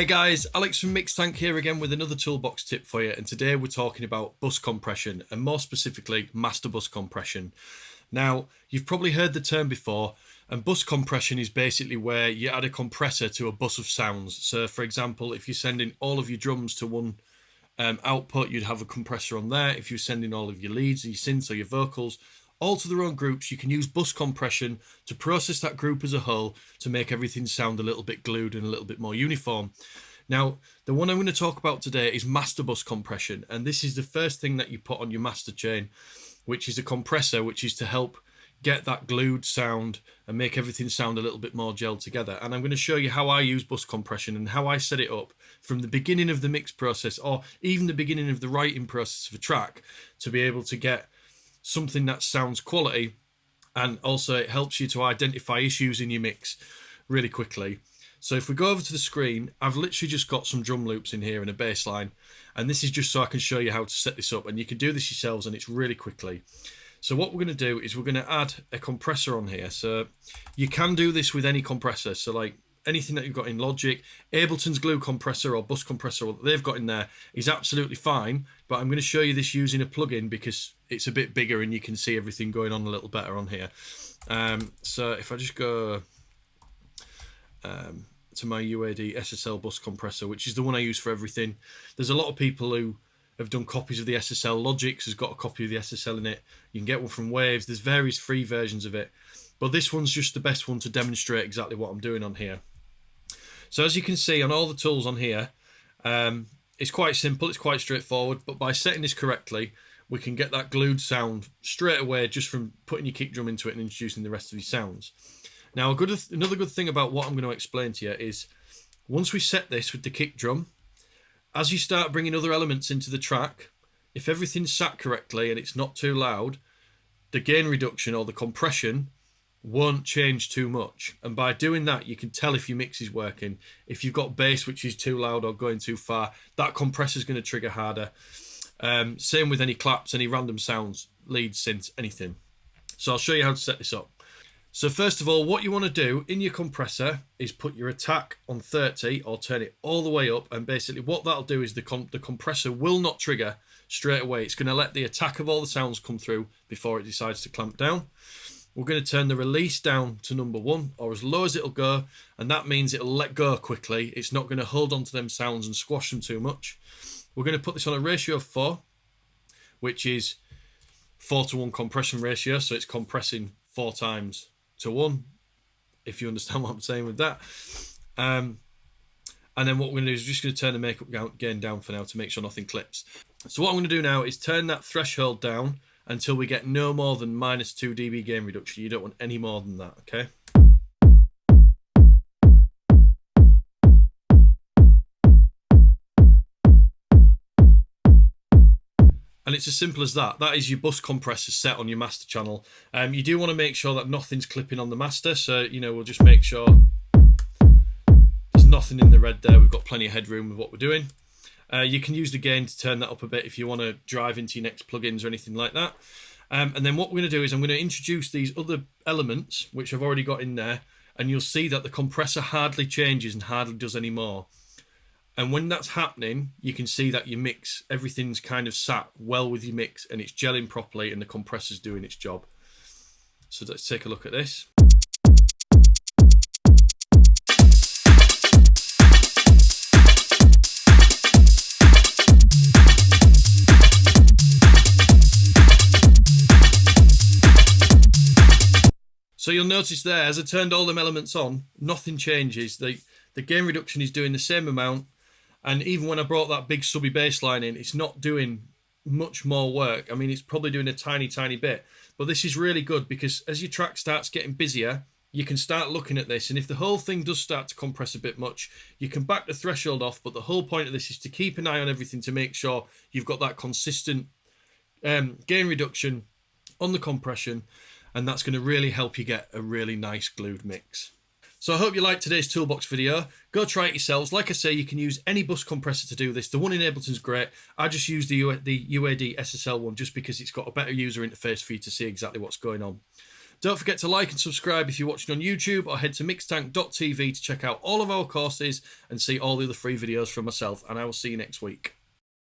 Hey guys, Alex from Mix Tank here again with another toolbox tip for you, and today we're talking about bus compression and more specifically master bus compression. Now, you've probably heard the term before, and bus compression is basically where you add a compressor to a bus of sounds. So for example, if you're sending all of your drums to one output, you'd have a compressor on there. If you're sending all of your leads, your synths or your vocals all to their own groups, you can use bus compression to process that group as a whole to make everything sound a little bit glued and a little bit more uniform. Now, the one I'm going to talk about today is master bus compression, and this is the first thing that you put on your master chain, which is a compressor, which is to help get that glued sound and make everything sound a little bit more gelled together. And I'm going to show you how I use bus compression and how I set it up from the beginning of the mix process, or even the beginning of the writing process of a track, to be able to get something that sounds quality, and also it helps you to identify issues in your mix really quickly. So if we go over to the screen, I've literally just got some drum loops in here and a bass line, and this is just so I can show you how to set this up, and you can do this yourselves and it's really quickly. So what we're going to do is we're going to add a compressor on here. So you can do this with any compressor, so like anything that you've got in Logic, Ableton's glue compressor or bus compressor, what they've got in there is absolutely fine, but I'm going to show you this using a plugin because it's a bit bigger and you can see everything going on a little better on here. So if I just go to my UAD SSL bus compressor, which is the one I use for everything. There's a lot of people who have done copies of the SSL. Logic's has got a copy of the SSL in it. You can get one from Waves. There's various free versions of it, but this one's just the best one to demonstrate exactly what I'm doing on here. So as you can see on all the tools on here, it's quite simple, it's quite straightforward, but by setting this correctly, we can get that glued sound straight away just from putting your kick drum into it and introducing the rest of these sounds. Now, another good thing about what I'm going to explain to you is once we set this with the kick drum, as you start bringing other elements into the track, if everything's sat correctly and it's not too loud, the gain reduction or the compression won't change too much. And by doing that, you can tell if your mix is working. If you've got bass which is too loud or going too far, that compressor is going to trigger harder. Same with any claps, any random sounds, leads, synths, anything. So I'll show you how to set this up. So first of all, what you want to do in your compressor is put your attack on 30 or turn it all the way up, and basically what that'll do is the compressor will not trigger straight away. It's going to let the attack of all the sounds come through before it decides to clamp down. We're going to turn the release down to number 1, or as low as it'll go, and that means it'll let go quickly. It's not going to hold on to them sounds and squash them too much. We're going to put this on a ratio of 4, which is 4:1 compression ratio, so it's compressing 4 times to 1, if you understand what I'm saying with that. And then what we're going to do is just going to turn the makeup gain down for now to make sure nothing clips. So what I'm going to do now is turn that threshold down until we get no more than -2 dB gain reduction. You don't want any more than that, okay? And it's as simple as that. That is your bus compressor set on your master channel. You do want to make sure that nothing's clipping on the master, so we'll just make sure there's nothing in the red there. We've got plenty of headroom with what we're doing. You can use the gain to turn that up a bit if you want to drive into your next plugins or anything like that. And then what we're going to do is I'm going to introduce these other elements, which I've already got in there, and you'll see that the compressor hardly changes and hardly does any more. And when that's happening, you can see that your mix, everything's kind of sat well with your mix and it's gelling properly and the compressor's doing its job. So let's take a look at this. So you'll notice there, as I turned all them elements on, nothing changes. The gain reduction is doing the same amount, and even when I brought that big subby bass line in, it's not doing much more work. I mean, it's probably doing a tiny bit, but this is really good because as your track starts getting busier, you can start looking at this, and if the whole thing does start to compress a bit much, you can back the threshold off, but the whole point of this is to keep an eye on everything to make sure you've got that consistent gain reduction on the compression, and that's going to really help you get a really nice glued mix. So I hope you liked today's toolbox video. Go try it yourselves. Like I say, you can use any bus compressor to do this. The one in Ableton's great. I just use the UAD SSL one just because it's got a better user interface for you to see exactly what's going on. Don't forget to like and subscribe if you're watching on YouTube, or head to mixtank.tv to check out all of our courses and see all the other free videos from myself, and I will see you next week.